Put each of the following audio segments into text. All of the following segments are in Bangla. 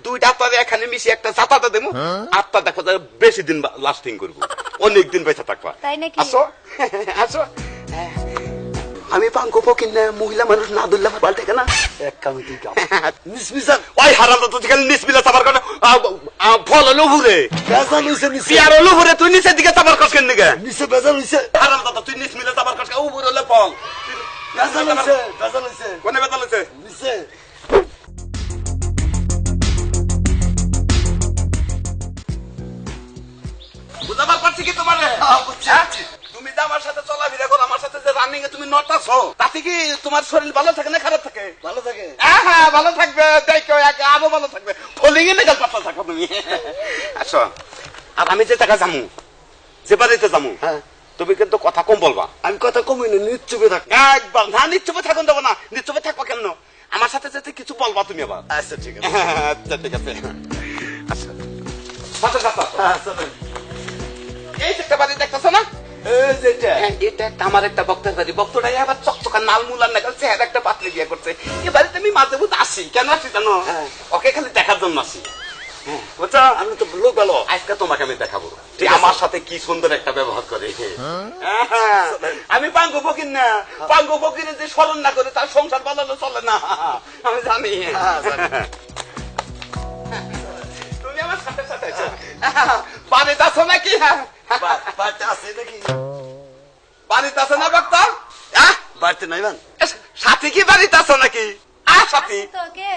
দুইটা আত্মারে এখানে মিশিয়ে একটা জাতাটা দেবো, আত্মা দেখো বেশি দিন লাস্টিং করবো, অনেক দিন বেঁচে থাকবা। তাই নাকি? আসো আসো। আমি পাঙ্কু ফকির না, মহিলা মানুষ না দুল্লা ভাল থাকে না। এক কামে দুই কাম। নিসমিসান ওই হারাম তো তুই খালি নিসবিলা চাবার করে ফল হলো ঘুরে বেজাল হইছে নিচে। পিয়ার হলো ঘুরে, তুই নিচের দিকে চাবার কস কেন দিকে? নিচে বেজাল হইছে। হারাম দাদা তুই নিসমিলা চাবার কস উপরে হলে ফল। বেজাল হইছে, বেজাল হইছে। কোনে বেতাল হয়েছে? নিচে। বুঝাবার পারছি কি তোমার? তুমি যে আমার সাথে চলাফেরা করো, আমার সাথে যে রানিং এ তুমি নটাছো, তাতে কি তোমার শরীর ভালো থাকে না খারাপ থাকে? ভালো থাকে। হ্যাঁ ভালো থাকবে, দেখো আরো ভালো থাকবে, ফলিং এ নেগাল পাতা থাকো তুমি। আসো, আর আমি যে টাকা জামু, যে বাড়িতে জামু, হ্যাঁ তুমি কিন্তু কথা কম বলবা। আমি কথা কমই না, নিশ্চুপে থাক। একবার না, নিশ্চুপে থাকুন দেবো না, নিশ্চুপে থাকবা কেন? আমার সাথে যাতে কিছু বলবা তুমি আবার। আচ্ছা ঠিক আছে। আচ্ছা ঠিক আছে। আচ্ছা আচ্ছা আচ্ছা, আচ্ছা এই যে একটা বাড়ি দেখতেছো না, এই যেটা এটা একটা আমার একটা বক্তার বাড়ি। বক্তটাই আবার চকচকা নাল মুলার না চেহারা একটা পাত্রে বিয়ে করছে। এই বাড়িতে আমি মাঝে মধ্যে আসি। কেন আসি জানো? ওকে খালি দেখার জন্য আসি। বুঝছো? আমি তো লোক ভালো। আজকে তোমাকে আমি দেখাবো যে আমার সাথে কি সুন্দর একটা ব্যবহার করে। আমি পাঙ্গু ফকির না, পাঙ্গু ফকির যে স্মরণ না করে তার সংসার বানানো চলে না, আমি জানি। তুমি আমার সাথে সাথে বাড়িতে আছো নাকি? বাড়িতে আছে নাকি? বাড়িতে আছে না বক্তা? বাড়িতে নাই মান। সাথী কি বাড়িতে আছো নাকি? সাথী তো কে?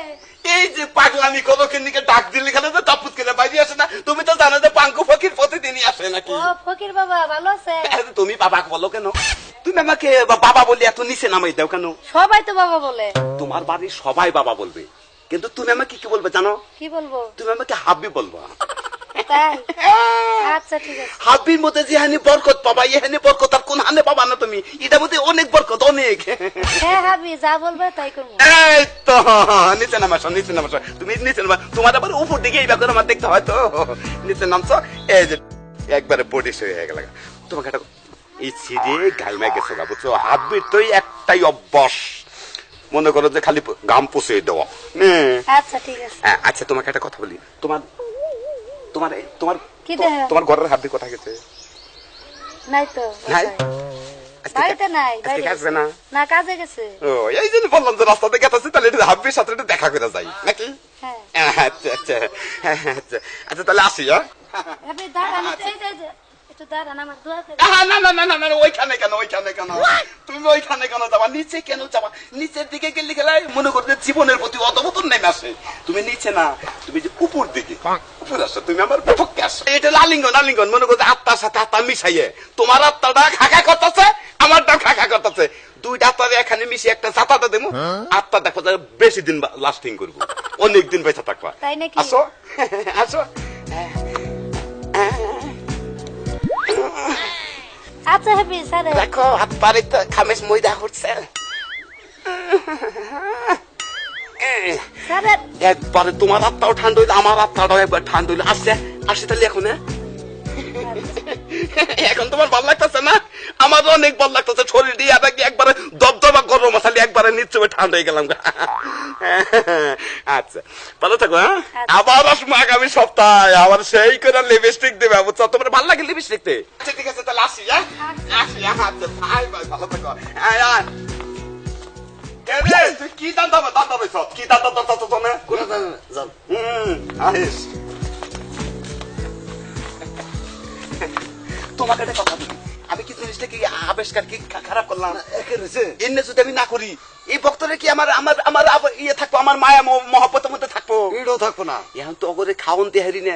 এই যে পাগলামি করো কিনিকে ডাক দিলে কেন তো তাপুত করে বাইরে আসে না? তুমি তো জানো যে পাঙ্কু ফকির প্রতিদিনই আসে নাকি? ও ফকির বাবা ভালো আছে? তুমি বাবা বলো কেন? তুমি আমাকে বাবা বলি এত নিচে নামাই দাও কেন? সবাই তো বাবা বলে। তোমার বাড়ির সবাই বাবা বলবে, কিন্তু তুমি আমাকে কি বলবে জানো? কি বলবো? তুমি আমাকে হাব্বি বলবা। তাই? আচ্ছা ঠিক আছে। হাব্বির মধ্যে যে হানি বরকত পাবা, এহানি বরকত আর কোন হানে পাবা না তুমি? এটার মধ্যে অনেক বরকত, অনেক। হ্যাঁ হাবি যা বলবে তাই করবো। এই তো নিচে নামাস, নিচে নামাস, তুমি নিচে নামা। তোমার আবার উপর দিকে এইবার করে আমার দেখতে হয় তো। নিচে নামছো, এই যে একবারে পরিস হয়ে গেল। তোমাকে একটা এই ছিঁড়ে গাইমা গেছো গা, বুঝছো? হাব্বির তো একটাই অভ্যাস, মনে করো যে খালি গাম পুষে দেওয়া। আচ্ছা ঠিক আছে। আচ্ছা তোমাকে একটা কথা বলি, তোমার তোমার তোমার কি দেখ? তোমার ঘরের হাব্বি কোথায় গেছে? নাই তো। নাই? বাড়িতে নাই। আজকে কাজে না? না কাজে গেছে। ও এই জন্য বললাম যে রাস্তাতে গেছে, তাহলে এটা হাব্বির সাথে একটু দেখা করে যাই নাকি? হ্যাঁ আচ্ছা আচ্ছা আচ্ছা আচ্ছা, তাহলে আসি। আপনি দাঁড়ান, এই যে একটু দাঁড়ান, আমার দোয়া করে। না না না না না, ওইখানে কেন, ওইখানে কেন? তুমি ওইখানে কেন যাবা? নিচে কেন যাবা? নিচের দিকে গেলে খেলায় মনে করতে জীবনের প্রতি অধবতন নেমে আসে। তুমি নিচে না, তুমি যে উপর দিকে, উপর আসো, তুমি আমার পক্ষে আসো। এটা লালিঙ্গন, লালিঙ্গন মনে করতে আত্মার সাথে আত্মা মিশাইয়ে তোমার আত্মাটা খাকা করতেছে, আমারটাও খাকা করতেছে, দুইটা আত্মারে এখানে মিশিয়ে একটা জাতাটা দেবো, আত্মা দেখো বেশি দিন লাস্টিং করবো, অনেক দিন বেঁচে থাকবা। তাই নাকি? আসো আসো। আচ্ছা হাবি স্যার। দেখো হাত পারে তো খামেশ ময়দা হচ্ছে। স্যার একবারে তোমার আত্মাও ঠান্ডা হইলে আমার আত্মাটাও একবার ঠান্ডা হইলে। আসছে আসছে, তাহলে এখন এখন তোমার ভালো লাগতেছে না? আমার অনেক ভালো লাগতেছে, শরীর দিয়ে একবারে দবদবা গরম আসালি, একবারে নিচে ঠান্ডা হয়ে গেলাম। আচ্ছা ভালো থাকো। হ্যাঁ আবার আসবো আগামী সপ্তাহে, আবার সেই করে লিপস্টিক দেবে, বুঝছো? তোমার ভালো লাগে লিপস্টিক দে? আচ্ছা ঠিক আছে, তাহলে আসি। আসি, আচ্ছা ভাই ভাই ভালো থাকো। তুই কি দান্দা দান্দা রয়েছ? কি দান্দা দান্দা তো না? কোন যান? আহিস তোমাকে একটা কথা বলি, আমি কি জিনিসটা কি আবিষ্কার কি খারাপ করলাম? একে রয়েছে এমনি যদি আমি না করি, এই বক্তরে কি আমার আমার আমার ইয়ে থাকবো, আমার মায়া মহব্বতের মধ্যে থাকবো? এটাও থাকবো না। এখন তো ওরে খাওন দেহারি না,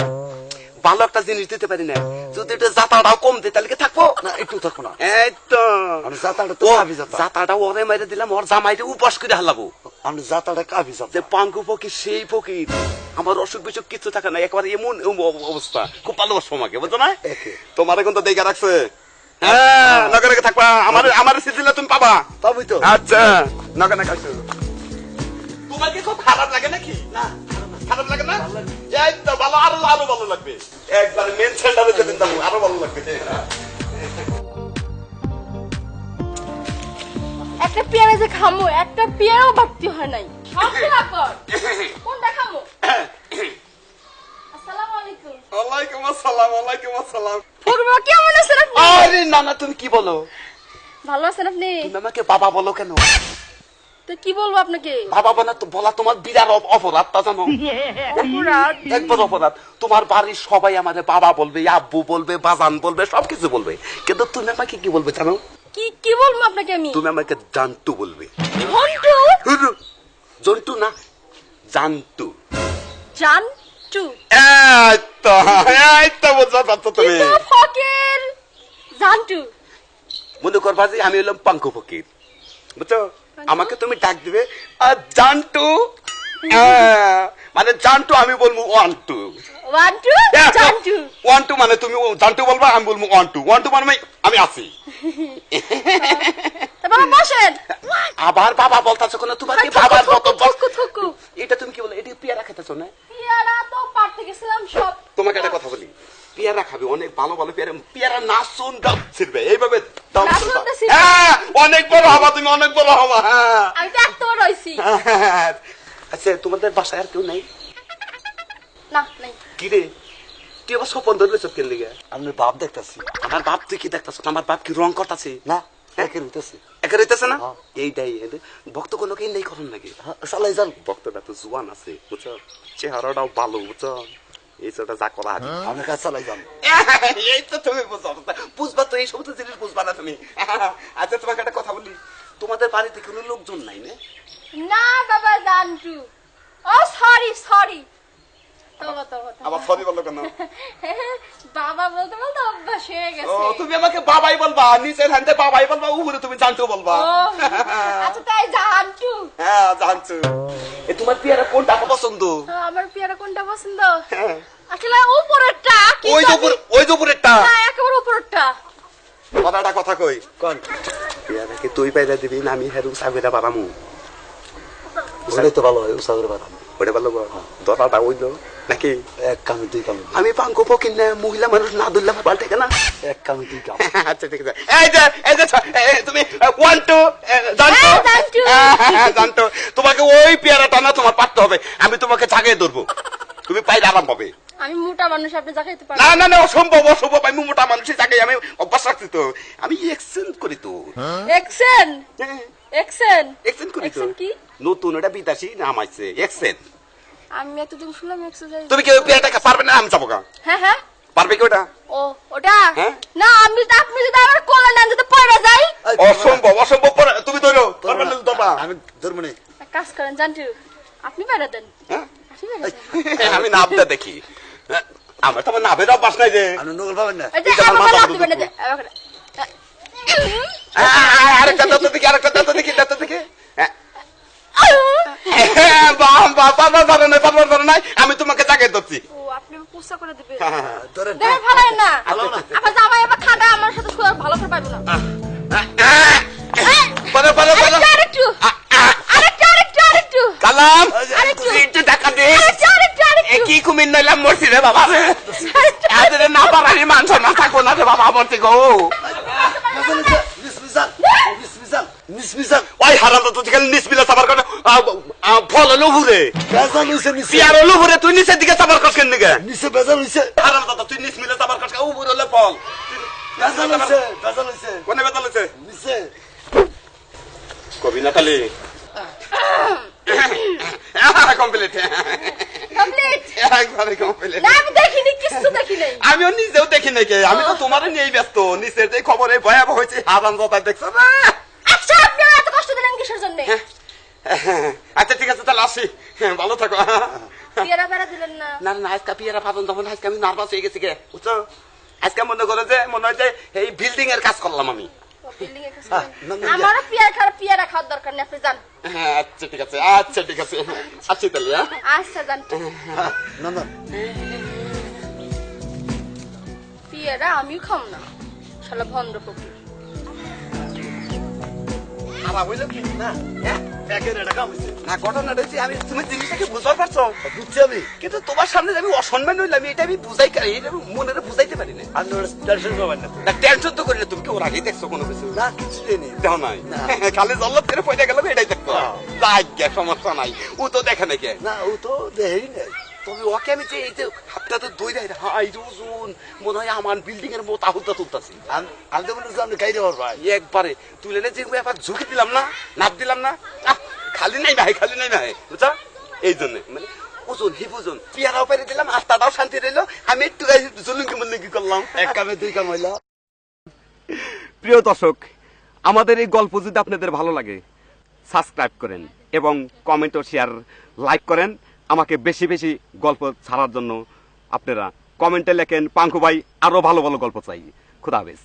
ভালো একটা জিনিস দিতে পারি না, যদি এটা জাতাটাও কম দে তাহলে কি থাকবো না? একটু থাকবো না। এই তো আমি জাতাটা তো কাবি জাতা। জাতাটা ওরে মাইরে দিলাম, ওর জামাইটা উপাস করে হালাবো। আমি জাতাটা কাবি জাতা। যে পাঙ্গু ফকির সেই ফকির, আমার অসুখ বিসুখ কিছু থাকে না, একবার এমন অবস্থা, খুব ভালোবাসো আমাকে, বুঝছো না? তোমার এখন তো দেখে রাখছে। হ্যাঁ নগরে থাকবা, আমার আমার সিজিলে তুমি পাবা। পাবই তো। আচ্ছা নগরে খাইছো। তোমার কি খুব খারাপ লাগে নাকি? না খারাপ লাগে না? এই তো ভালো, আরো আরো ভালো লাগবে। একবার মেন সেন্টারে যেতে দাও, আরো ভালো লাগবে। একটা পেয়ারা যে খামো, একটা পেয়ারাও বাড়তি হয় নাই। কোনটা খামো? ওয়ালাইকুম আসসালাম, ওয়ালাইকুম আসসালাম। ফকির বাবা কেমন আছেন আপনি? আরে না না, তুমি কি বলো? ভালো আছেন আপনি? তুমি আমাকে বাবা বলো কেন? তো কি বলবো আপনাকে? বাবা বলা তোমার বিরাট অপরাধ, তা জানো? অপরাধ? একবার অপরাধ। তোমার বাড়ির সবাই আমাদের বাবা বলবে, আব্বু বলবে, বাজান বলবে, সবকিছু বলবে, কিন্তু তুমি আমাকে কি বলবে জানো? কি কি বলবো আপনাকে আমি? তুমি আমাকে জানতু বলবে। জন্টু? জন্টু না, জানতু। জানটু? এই তো বুঝতে পারছো তুমি। কিন্তু ফকির জানটু। মনে করবা যে আমি হলাম পাঙ্কু ফকির, বুঝছো? আমাকে তুমি ডাক দিবে জানটু, মানে জানটু, আমি বলবো ওয়ান টু। ওয়ান টু জানটু। ওয়ান টু মানে তুমি জানটু বলবা, আমি বলবো ওয়ান টু। ওয়ান টু মানে আমি আছি। তা বাবা বসেন। আবার বাবা বলতাছো কেন? তোমাকে বাবার মতো থুকু। এটা তুমি কি বলো? এটা পেয়ারা খেতেছো না? পেয়ারা তো পারতে গেছিলাম সব। তোমাকে একটা কথা বলি, পেয়ারা খাবে, অনেক ভালো ভালো পেয়ারা, পেয়ারা নাচুন ডাব ছিড়বে, এইভাবে দাম নাচুন ছিড়বা। তো ছিড়বে। হ্যাঁ, অনেক বড় হবা তুমি, অনেক বড় হবা। হ্যাঁ, আমি তো এত বড় হইছি। আচ্ছা, তোমাদের বাসায় আর কেউ নাই? না নাই। কি রে, তুই আবার স্বপন ধরলে সব কেন দিকে? আমি বাপ দেখতেছি। আমার বাপ তুই কি দেখতেছ? আমার বাপ কি রং করতেছে? না, একের হইতেছে। একা রইতেছে না? হ্যাঁ। এইটাই ভক্ত কোনো কেন নেই করেন নাকি? চালাই যান। ভক্তটা তো জোয়ান আছে, বুঝছো? চেহারাটাও ভালো, বুঝছো? এই ছোটা যা করা আছে। আপনার কাছে চালাই যান। এই তো তুমি বুঝবা তো, এই সমস্ত জিনিস বুঝবা না তুমি। আচ্ছা, তোমাকে একটা কথা বলি, তোমাদের বাড়িতে কোনো লোকজন নাই না? না বাবা জানটু। ও সরি সরি। আবার সরি বললো কেন? বাবা বলতে বলতে অভ্যাস হয়ে ও, গেছে। তুমি আমাকে বাবাই বলবা, নিচের হ্যান্ডে বাবাই বলবা, উপরে তুমি জানতো বলবা। ও, আচ্ছা তাই জানটু। হ্যাঁ, জানছো। তোমার পেয়ারা কোনটা পছন্দ? আমার পেয়ারা কোনটা পছন্দ? হ্যাঁ। আসলে উপরেরটা। ওই যে উপরে, ওই যে উপরেরটা। না, একেবারে উপরেরটা। কথাটা কথা কই কোন? পেয়ারাকে তুই পাইরা দিবি না আমি হেরু সাগরে বাড়ামু? ওটাই তো ভালো হয়, উৎসাহের বাদাম। ওটা ভালো দরাটা ওইলো নাকি? এক কামে দুই কামে। আমি পাঙ্কু ফকির না, মহিলা মানুষ না ধরলে আমার পাল্টে কেনা। এক কামে দুই কাম। আচ্ছা ঠিক আছে। এই যে তুমি ওয়ান টু জানতো, জানতো। জানতো। তোমাকে ওই পেয়ারাটা না তোমার পারতে হবে, আমি তোমাকে জাগিয়ে ধরবো, তুমি পাইলে আরাম পাবে। আমি মোটা মানুষ, আপনি জাগাইতে পারেন? না না না, অসম্ভব অসম্ভব, আমি মোটা মানুষই জাগাই, আমি অভ্যাস রাখছি তো, আমি এক্সচেঞ্জ করি তো। এক্সেন এক্সেন এক্সচেঞ্জ করি তো, এক্সেন কি? নতুন এটা বিদেশি নাম আছে এক্সচেঞ্জ। আমি এতদিন শুনলাম এক্সারসাইজ। তুমি কি ওই পেয়ারাটা পারবে না? আমি যাবো গা। হ্যাঁ হ্যাঁ। পারবে কি ওটা? ও ওটা? হ্যাঁ? না, আপনি যদি আমার কোলে নেন যদি পড়ে যাই। অসম্ভব অসম্ভব, তুমি ধরো, পারবে না ধরবা। আমি ধরবো না। এক কাজ করেন জানটু, আপনি বেড়া দেন। হ্যাঁ? আপনি বেড়া দেন। আমি নাবটা দেখি, আমার তো আমার নাভের অভ্যাস নাই যে। আপনি নকল পাবেন না। এই যে এটা আমার আমার মাথা লাভ বদল দিবেন না যে। আরেকটা দাঁত দেখি, আরেকটা দাঁত দেখি, দাঁত দেখি। বাবা ধরে নাই, আমি তোমাকে জাগে ধরছি। ও, আপনি পুষা করে দিবেন। ধরেন। দেখে ফেলেন না। ভালো না। আবার জামাই আবার খাটা আমার সাথে শুয়ে ভালো করে পাইবো না। বলো বলো বলো। আরেকটু আরেকটু কালাম, আরেকটু। তুই একটু টাকা দে। আরেকটু এ কি কুমির নইলাম, মরছি রে বাবা রে। এদের না পারানি মান সম্মান থাকবো না রে বাবা, মরছি গো। ওই হারাম তো তুই খালি নিসবিলা সাবার করে ফল হলো ঘুরে, বেজাল হইছে নিচে। পিয়ার হলো ঘুরে, তুই নিচের দিকে সাবার করছ কেন দিকে? নিচে বেজাল হইছে। হারাম তো তুই নিসবিলা সাবার করছ, উপরে হলো ফল। বেজাল হইছে। বেজাল হইছে। কোনে বেতাল হইছে? নিচে। কবি নাতালি কমপ্লিট, কমপ্লিট। একবারে কমপ্লিট। না, আমি দেখিনি, কিছু দেখি নাই। আমিও নিজেও দেখি নাকি, আমি তো তোমার নিয়েই ব্যস্ত। নিচের যে খবরে ভয়াবহ হয়েছে, হারাম জোতা দেখছো না? আচ্ছা, আপনি এত কষ্ট দিলেন কিসের জন্য? আচ্ছা ঠিক আছে, তাহলে আসি, ভালো থাকো। পেয়ারা পেয়ারা দিলেন না। না না, আজকে পিয়ারা পাবেন তখন, আজকে আমি নার্ভাস হয়ে গেছি গে, বুঝছো? আজকে মনে করো যে মনে হয় যে এই বিল্ডিং এর কাজ করলাম আমি। ও, বিল্ডিং এর কাছে। আমারও পেয়ারা খাওয়ার দরকার নেই, আপনি যান। হ্যাঁ, আচ্ছা ঠিক আছে, আচ্ছা ঠিক আছে, আচ্ছা তাহলে। আচ্ছা যান। না না। পেয়ারা আমিও খাম না, শালা ভন্ড ফকির। খারাপ হইলো কি? না। একের এটা কাম হইছে। না, ঘটনাটা হচ্ছে আমি, তুমি জিনিসটাকে বুঝতে পারছো, বুঝছি আমি। কিন্তু তোমার সামনে যে আমি অসম্মান হইলাম, এটা আমি বুঝাই পারি, এটা আমি মনে বুঝাইতে পারি না। আপনি টেনশন করবেন না। না, টেনশন তো করি না, তুমি কি ওর আগেই দেখছো কোনো কিছু? না, কিছু নেই। দেও নাই, না। খালি জল্লাদ করে পয়সা গেল, এটাই দেখতো। হ্যাঁ। যাই গে, সমস্যা নাই, ও তো দেখে নাকি। না, ও তো দেহেই নাই। তবে ওকে আমি যে এই যে হাতটা তো দই দেয় হাই রোজন মনে হয় আমার বিল্ডিং এর মতো আহুতা তুলতাছি আমি তো মনে হচ্ছে আপনি খাইতে পারবো একবারে তুলে নে যে একবার ঝুঁকি দিলাম না নাপ দিলাম না আহ, খালি নাই ভাই বুঝা এই জন্য মানে ওজন হিপ ওজন পিয়ারাও পেরে দিলাম আস্তাটাও শান্তি রইলো আমি একটু জলুঙ্কি মুল্লুঙ্কি করলাম এক কামে দুই কাম হইলো। প্রিয় দর্শক, আমাদের এই গল্প যদি আপনাদের ভালো লাগে সাবস্ক্রাইব করেন এবং কমেন্ট ও শেয়ার লাইক করেন। আমাকে বেশি বেশি গল্প ছাড়ার জন্য আপনারা কমেন্টে লেখেন পাঙ্কু ভাই আরো ভালো ভালো গল্প চাই। খুদা হাফেজ।